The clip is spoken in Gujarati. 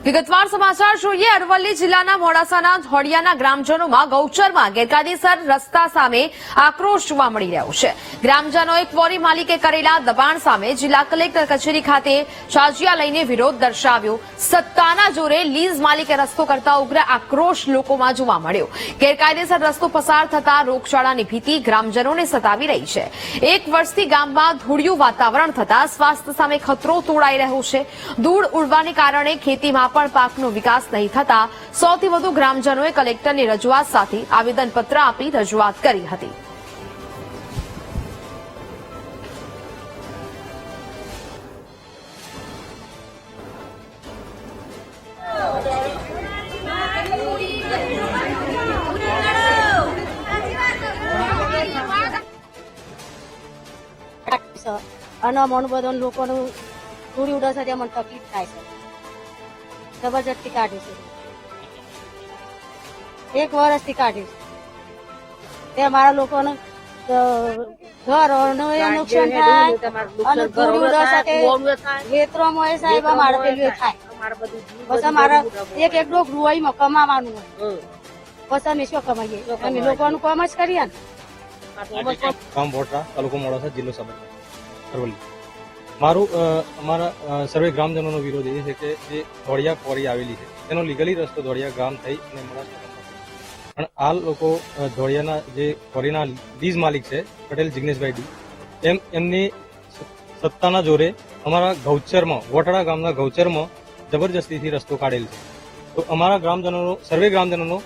વિગતવાર સમાચાર જોઈએ। અરવલ્લી જિલ્લાના મોડાસાના ધોડિયાના ગ્રામજનોમાં ગૌચરમાં ગેરકાયદેસર રસ્તા સામે આક્રોશ જોવા મળી રહ્યો છે। ગ્રામજનોએ ક્વોરી માલિકે કરેલા દબાણ સામે જિલ્લા કલેક્ટર કચેરી ખાતે શાજિયા લઈને વિરોધ દર્શાવ્યો। સત્તાના જોરે લીઝ માલિકે રસ્તો કરતા ઉગ્ર આક્રોશ લોકોમાં જોવા મળ્યો। ગેરકાયદેસર રસ્તો પસાર થતા રોગચાળાની ભીતિ ગ્રામજનોને સતાવી રહી છે। એક વર્ષથી ગામમાં ધૂળિયું વાતાવરણ થતા સ્વાસ્થ્ય સામે ખતરો તોડાઈ રહ્યો છે। ધૂળ ઉડવાને કારણે ખેતીમાં પણ પાકનો વિકાસ નહીં થતા સૌથી વધુ ગ્રામજનોએ કલેક્ટરની રજૂઆત સાથે આવેદનપત્ર આપી રજૂઆત કરી હતી। અને મન બધો લોકોનું થોડી ઉડે છે ત્યાં મને તકલીફ થાય છે, જબરજસ્તી કાઢી છે। 1 વર્ષથી કાઢી છે તે મારા લોકોને ઘર નુકસાન થાય અને થોડી ઉડે છે વેતરોમાં એ સાહેબ મારે પેલું થાય પછી મારા એક ડોક રૂવાઈમાં કમાવાનું હોય પછી અમે શું કમાઈએ? અમે લોકોનું કામ જ કરીએ ને। ગામ વોટરા, તાલુકો મોડાસા, જિલ્લો સાબરકાંઠા, અરવલ્લી। અમારા સર્વે ગ્રામજનોનો વિરોધ એ છે કે જે ધોળિયા ક્વોરી આવેલી છે તેનો લીગલી રસ્તો ધોળિયા ગામ થઈ અને મોડાસા પણ આ લોકો ધોળિયાના જે ક્વોરીના લીઝ માલિક છે પટેલ જિગ્નેશભાઈ ડી એમની સત્તાના જોરે અમારા ગૌચરમાં, વોટડા ગામના ગૌચરમાં જબરજસ્તીથી રસ્તો કાઢેલ છે। તો અમારા ગ્રામજનોનો, સર્વે ગ્રામજનોનો